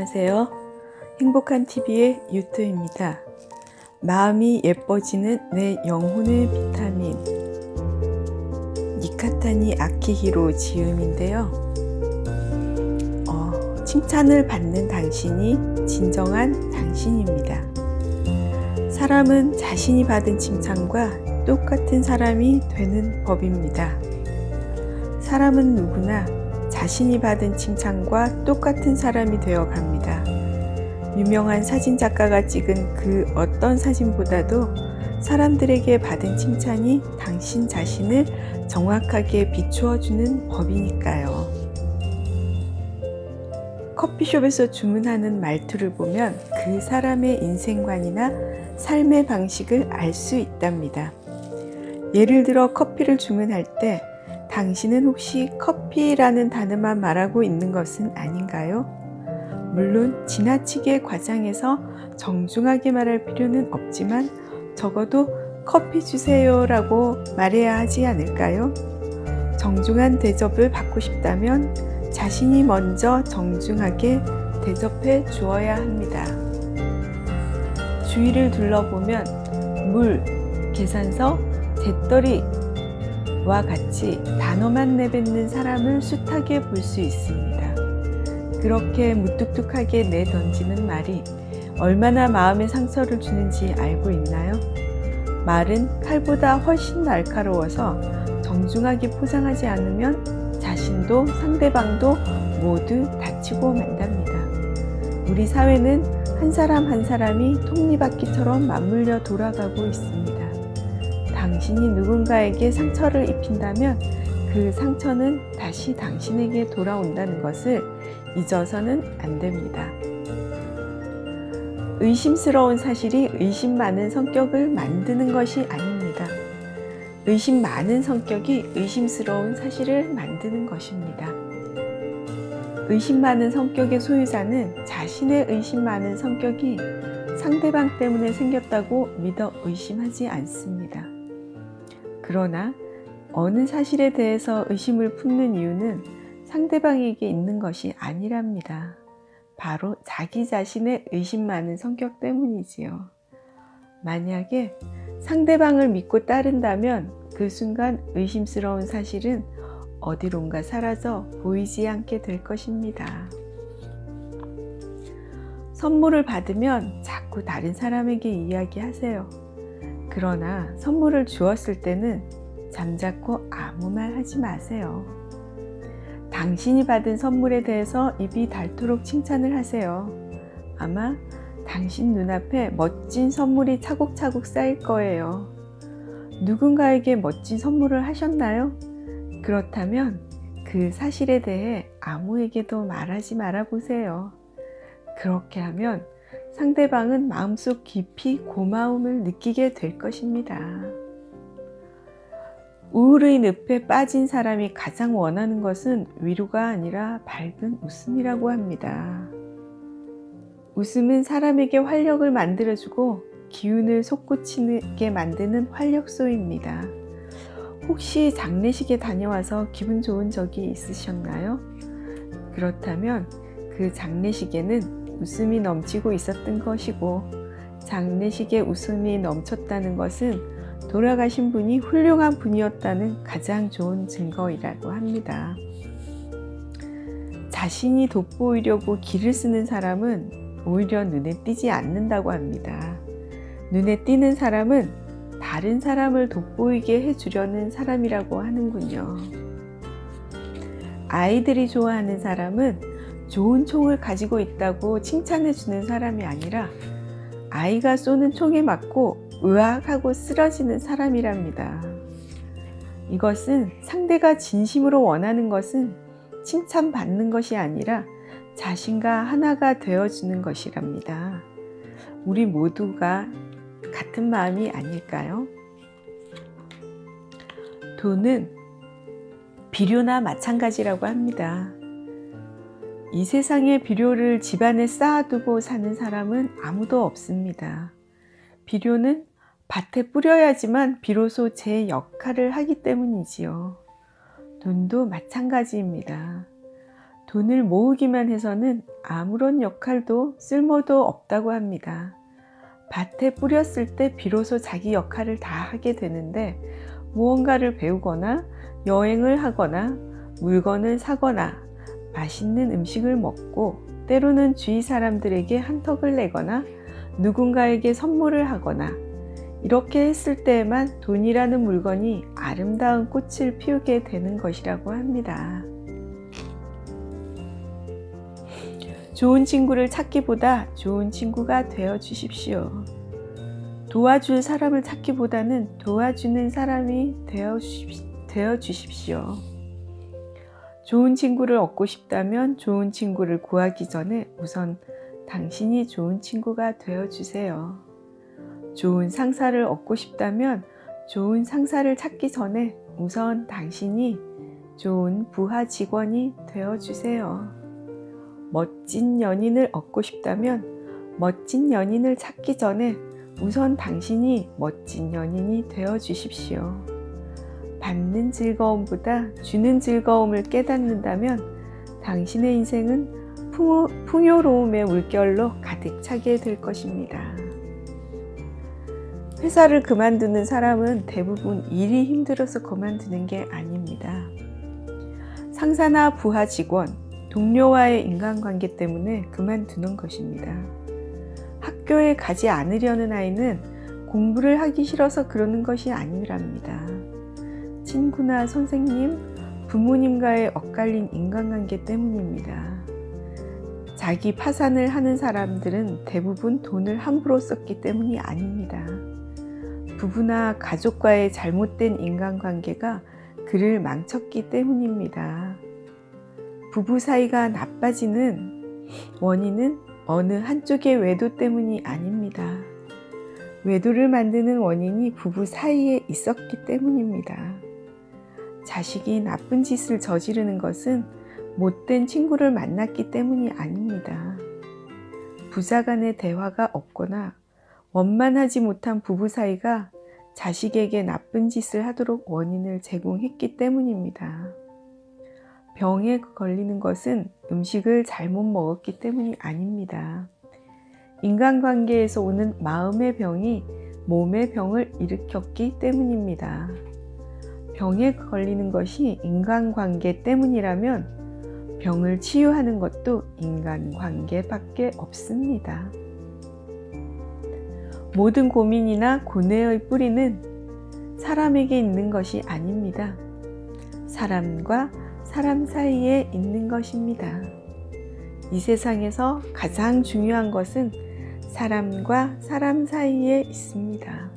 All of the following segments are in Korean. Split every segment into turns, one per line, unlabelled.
안녕하세요. 행복한 TV의 유토입니다. 마음이 예뻐지는 내 영혼의 비타민 니카타니 아키히로 지음인데요. 칭찬을 받는 당신이 진정한 당신입니다. 사람은 자신이 받은 칭찬과 똑같은 사람이 되는 법입니다. 사람은 누구나 자신이 받은 칭찬과 똑같은 사람이 되어 갑니다. 유명한 사진작가가 찍은 그 어떤 사진보다도 사람들에게 받은 칭찬이 당신 자신을 정확하게 비추어주는 법이니까요. 커피숍에서 주문하는 말투를 보면 그 사람의 인생관이나 삶의 방식을 알 수 있답니다. 예를 들어 커피를 주문할 때 당신은 혹시 커피라는 단어만 말하고 있는 것은 아닌가요? 물론 지나치게 과장해서 정중하게 말할 필요는 없지만 적어도 커피 주세요 라고 말해야 하지 않을까요? 정중한 대접을 받고 싶다면 자신이 먼저 정중하게 대접해 주어야 합니다. 주위를 둘러보면 물, 계산서, 재떨이와 같이 단어만 내뱉는 사람을 숱하게 볼 수 있습니다. 그렇게 무뚝뚝하게 내던지는 말이 얼마나 마음에 상처를 주는지 알고 있나요? 말은 칼보다 훨씬 날카로워서 정중하게 포장하지 않으면 자신도 상대방도 모두 다치고 만답니다. 우리 사회는 한 사람 한 사람이 톱니바퀴처럼 맞물려 돌아가고 있습니다. 당신이 누군가에게 상처를 입힌다면 그 상처는 다시 당신에게 돌아온다는 것을 잊어서는 안 됩니다. 의심스러운 사실이 의심 많은 성격을 만드는 것이 아닙니다. 의심 많은 성격이 의심스러운 사실을 만드는 것입니다. 의심 많은 성격의 소유자는 자신의 의심 많은 성격이 상대방 때문에 생겼다고 믿어 의심하지 않습니다. 그러나 어느 사실에 대해서 의심을 품는 이유는 상대방에게 있는 것이 아니랍니다. 바로 자기 자신의 의심 많은 성격 때문이지요. 만약에 상대방을 믿고 따른다면 그 순간 의심스러운 사실은 어디론가 사라져 보이지 않게 될 것입니다. 선물을 받으면 자꾸 다른 사람에게 이야기하세요. 그러나 선물을 주었을 때는 잠자코 아무 말 하지 마세요. 당신이 받은 선물에 대해서 입이 닳도록 칭찬을 하세요. 아마 당신 눈앞에 멋진 선물이 차곡차곡 쌓일 거예요. 누군가에게 멋진 선물을 하셨나요? 그렇다면 그 사실에 대해 아무에게도 말하지 말아 보세요. 그렇게 하면 상대방은 마음속 깊이 고마움을 느끼게 될 것입니다. 우울의 늪에 빠진 사람이 가장 원하는 것은 위로가 아니라 밝은 웃음이라고 합니다. 웃음은 사람에게 활력을 만들어주고 기운을 솟구치게 만드는 활력소입니다. 혹시 장례식에 다녀와서 기분 좋은 적이 있으셨나요? 그렇다면 그 장례식에는 웃음이 넘치고 있었던 것이고 장례식에 웃음이 넘쳤다는 것은 돌아가신 분이 훌륭한 분이었다는 가장 좋은 증거이라고 합니다. 자신이 돋보이려고 기를 쓰는 사람은 오히려 눈에 띄지 않는다고 합니다. 눈에 띄는 사람은 다른 사람을 돋보이게 해주려는 사람이라고 하는군요. 아이들이 좋아하는 사람은 좋은 총을 가지고 있다고 칭찬해주는 사람이 아니라 아이가 쏘는 총에 맞고 으악 하고 쓰러지는 사람이랍니다. 이것은 상대가 진심으로 원하는 것은 칭찬받는 것이 아니라 자신과 하나가 되어주는 것이랍니다. 우리 모두가 같은 마음이 아닐까요? 돈은 비료나 마찬가지라고 합니다. 이 세상에 비료를 집안에 쌓아두고 사는 사람은 아무도 없습니다. 비료는 밭에 뿌려야지만 비로소 제 역할을 하기 때문이지요. 돈도 마찬가지입니다. 돈을 모으기만 해서는 아무런 역할도 쓸모도 없다고 합니다. 밭에 뿌렸을 때 비로소 자기 역할을 다 하게 되는데 무언가를 배우거나 여행을 하거나 물건을 사거나 맛있는 음식을 먹고 때로는 주위 사람들에게 한턱을 내거나 누군가에게 선물을 하거나 이렇게 했을 때에만 돈이라는 물건이 아름다운 꽃을 피우게 되는 것이라고 합니다. 좋은 친구를 찾기보다 좋은 친구가 되어 주십시오. 도와줄 사람을 찾기보다는 도와주는 사람이 되어 주십시오. 좋은 친구를 얻고 싶다면 좋은 친구를 구하기 전에 우선 당신이 좋은 친구가 되어 주세요. 좋은 상사를 얻고 싶다면 좋은 상사를 찾기 전에 우선 당신이 좋은 부하 직원이 되어 주세요. 멋진 연인을 얻고 싶다면 멋진 연인을 찾기 전에 우선 당신이 멋진 연인이 되어 주십시오. 받는 즐거움보다 주는 즐거움을 깨닫는다면 당신의 인생은 풍요로움의 물결로 가득 차게 될 것입니다. 회사를 그만두는 사람은 대부분 일이 힘들어서 그만두는 게 아닙니다. 상사나 부하 직원, 동료와의 인간관계 때문에 그만두는 것입니다. 학교에 가지 않으려는 아이는 공부를 하기 싫어서 그러는 것이 아니랍니다. 친구나 선생님, 부모님과의 엇갈린 인간관계 때문입니다. 자기 파산을 하는 사람들은 대부분 돈을 함부로 썼기 때문이 아닙니다. 부부나 가족과의 잘못된 인간관계가 그를 망쳤기 때문입니다. 부부 사이가 나빠지는 원인은 어느 한쪽의 외도 때문이 아닙니다. 외도를 만드는 원인이 부부 사이에 있었기 때문입니다. 자식이 나쁜 짓을 저지르는 것은 못된 친구를 만났기 때문이 아닙니다. 부자 간의 대화가 없거나 원만하지 못한 부부 사이가 자식에게 나쁜 짓을 하도록 원인을 제공했기 때문입니다. 병에 걸리는 것은 음식을 잘못 먹었기 때문이 아닙니다. 인간관계에서 오는 마음의 병이 몸의 병을 일으켰기 때문입니다. 병에 걸리는 것이 인간관계 때문이라면 병을 치유하는 것도 인간관계밖에 없습니다. 모든 고민이나 고뇌의 뿌리는 사람에게 있는 것이 아닙니다. 사람과 사람 사이에 있는 것입니다. 이 세상에서 가장 중요한 것은 사람과 사람 사이에 있습니다.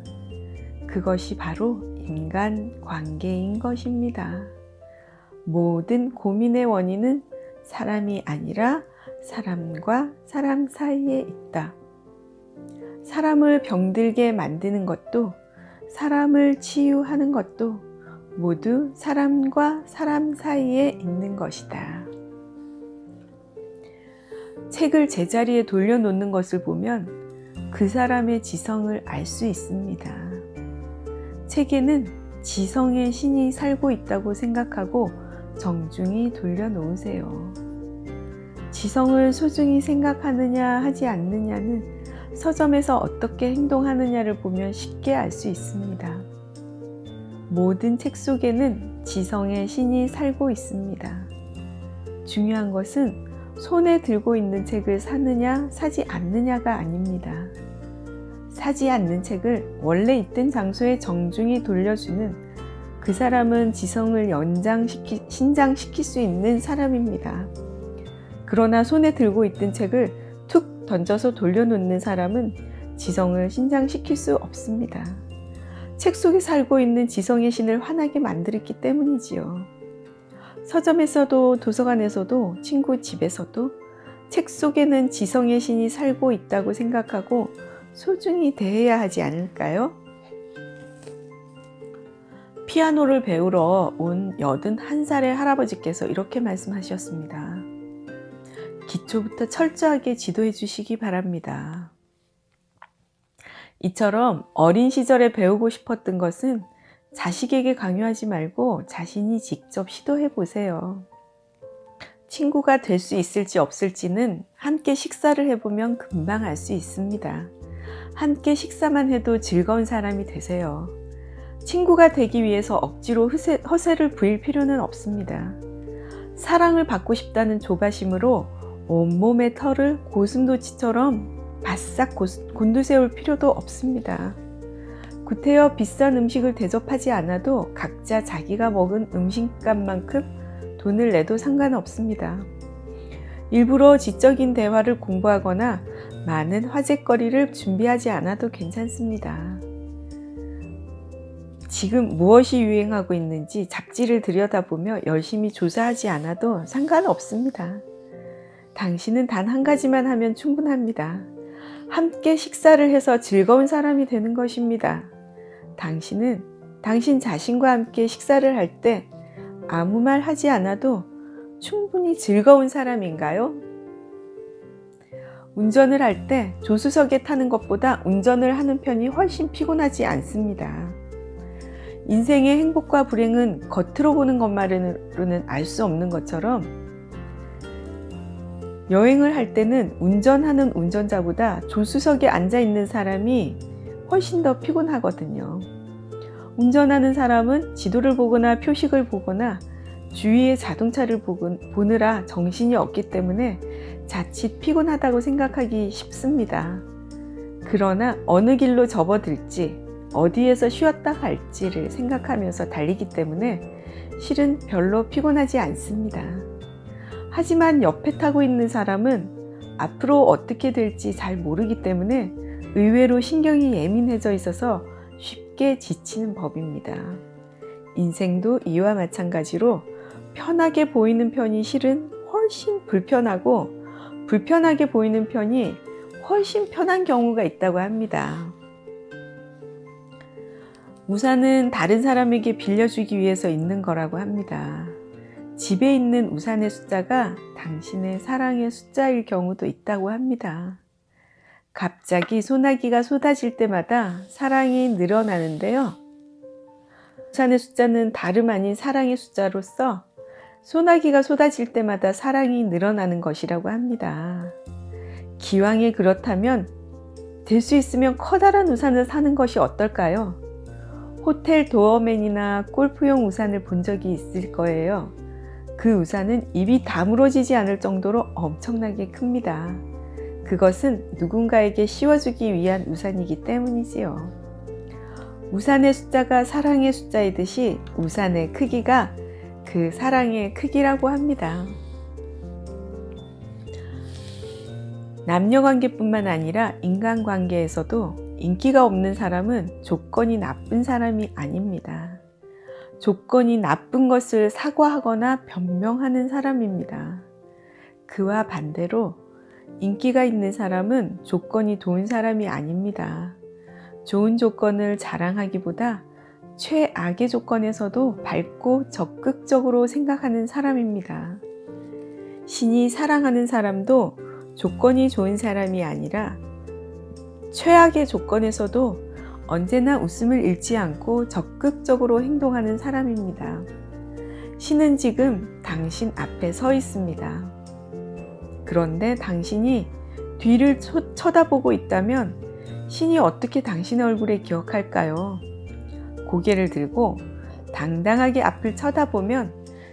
그것이 바로 인간관계인 것입니다. 모든 고민의 원인은 사람이 아니라 사람과 사람 사이에 있다. 사람을 병들게 만드는 것도 사람을 치유하는 것도 모두 사람과 사람 사이에 있는 것이다. 책을 제자리에 돌려놓는 것을 보면 그 사람의 지성을 알 수 있습니다. 책에는 지성의 신이 살고 있다고 생각하고 정중히 돌려놓으세요. 지성을 소중히 생각하느냐 하지 않느냐는 서점에서 어떻게 행동하느냐를 보면 쉽게 알 수 있습니다. 모든 책 속에는 지성의 신이 살고 있습니다. 중요한 것은 손에 들고 있는 책을 사느냐 사지 않느냐가 아닙니다. 사지 않는 책을 원래 있던 장소에 정중히 돌려주는 그 사람은 지성을 신장시킬 수 있는 사람입니다. 그러나 손에 들고 있던 책을 툭 던져서 돌려놓는 사람은 지성을 신장시킬 수 없습니다. 책 속에 살고 있는 지성의 신을 환하게 만들었기 때문이지요. 서점에서도 도서관에서도 친구 집에서도 책 속에는 지성의 신이 살고 있다고 생각하고 소중히 대해야 하지 않을까요? 피아노를 배우러 온 81살의 할아버지께서 이렇게 말씀하셨습니다. 기초부터 철저하게 지도해 주시기 바랍니다. 이처럼 어린 시절에 배우고 싶었던 것은 자식에게 강요하지 말고 자신이 직접 시도해 보세요. 친구가 될 수 있을지 없을지는 함께 식사를 해보면 금방 알 수 있습니다. 함께 식사만 해도 즐거운 사람이 되세요. 친구가 되기 위해서 억지로 허세를 부릴 필요는 없습니다. 사랑을 받고 싶다는 조바심으로 온몸의 털을 고슴도치처럼 바싹 곤두세울 필요도 없습니다. 구태여 비싼 음식을 대접하지 않아도 각자 자기가 먹은 음식값만큼 돈을 내도 상관없습니다. 일부러 지적인 대화를 공부하거나 많은 화제거리를 준비하지 않아도 괜찮습니다. 지금 무엇이 유행하고 있는지 잡지를 들여다보며 열심히 조사하지 않아도 상관없습니다. 당신은 단 한 가지만 하면 충분합니다. 함께 식사를 해서 즐거운 사람이 되는 것입니다. 당신은 당신 자신과 함께 식사를 할 때 아무 말 하지 않아도 충분히 즐거운 사람인가요? 운전을 할 때 조수석에 타는 것보다 운전을 하는 편이 훨씬 피곤하지 않습니다. 인생의 행복과 불행은 겉으로 보는 것만으로는 알 수 없는 것처럼 여행을 할 때는 운전하는 운전자보다 조수석에 앉아 있는 사람이 훨씬 더 피곤하거든요. 운전하는 사람은 지도를 보거나 표식을 보거나 주위의 자동차를 보느라 정신이 없기 때문에 자칫 피곤하다고 생각하기 쉽습니다. 그러나 어느 길로 접어들지 어디에서 쉬었다 갈지를 생각하면서 달리기 때문에 실은 별로 피곤하지 않습니다. 하지만 옆에 타고 있는 사람은 앞으로 어떻게 될지 잘 모르기 때문에 의외로 신경이 예민해져 있어서 쉽게 지치는 법입니다. 인생도 이와 마찬가지로 편하게 보이는 편이 실은 훨씬 불편하고 불편하게 보이는 편이 훨씬 편한 경우가 있다고 합니다. 우산은 다른 사람에게 빌려주기 위해서 있는 거라고 합니다. 집에 있는 우산의 숫자가 당신의 사랑의 숫자일 경우도 있다고 합니다. 갑자기 소나기가 쏟아질 때마다 사랑이 늘어나는데요. 우산의 숫자는 다름 아닌 사랑의 숫자로서 소나기가 쏟아질 때마다 사랑이 늘어나는 것이라고 합니다. 기왕에 그렇다면 될 수 있으면 커다란 우산을 사는 것이 어떨까요? 호텔 도어맨이나 골프용 우산을 본 적이 있을 거예요. 그 우산은 입이 다물어지지 않을 정도로 엄청나게 큽니다. 그것은 누군가에게 씌워주기 위한 우산이기 때문이지요. 우산의 숫자가 사랑의 숫자이듯이 우산의 크기가 그 사랑의 크기라고 합니다. 남녀관계뿐만 아니라 인간관계에서도 인기가 없는 사람은 조건이 나쁜 사람이 아닙니다. 조건이 나쁜 것을 사과하거나 변명하는 사람입니다. 그와 반대로 인기가 있는 사람은 조건이 좋은 사람이 아닙니다. 좋은 조건을 자랑하기보다 최악의 조건에서도 밝고 적극적으로 생각하는 사람입니다. 신이 사랑하는 사람도 조건이 좋은 사람이 아니라 최악의 조건에서도 언제나 웃음을 잃지 않고 적극적으로 행동하는 사람입니다. 신은 지금 당신 앞에 서 있습니다. 그런데 당신이 뒤를 쳐다보고 있다면 신이 어떻게 당신의 얼굴을 기억할까요? 고개를 들고 당당하게 앞을 쳐다보면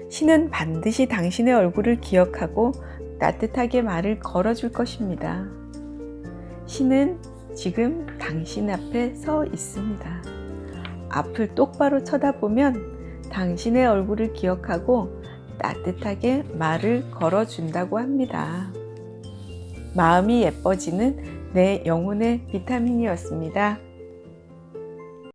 신은 반드시 당신의 얼굴을 기억하고 따뜻하게 말을 걸어줄 것입니다. 신은 지금 당신 앞에 서 있습니다. 앞을 똑바로 쳐다보면 당신의 얼굴을 기억하고 따뜻하게 말을 걸어준다고 합니다. 마음이 예뻐지는 내 영혼의 비타민이었습니다.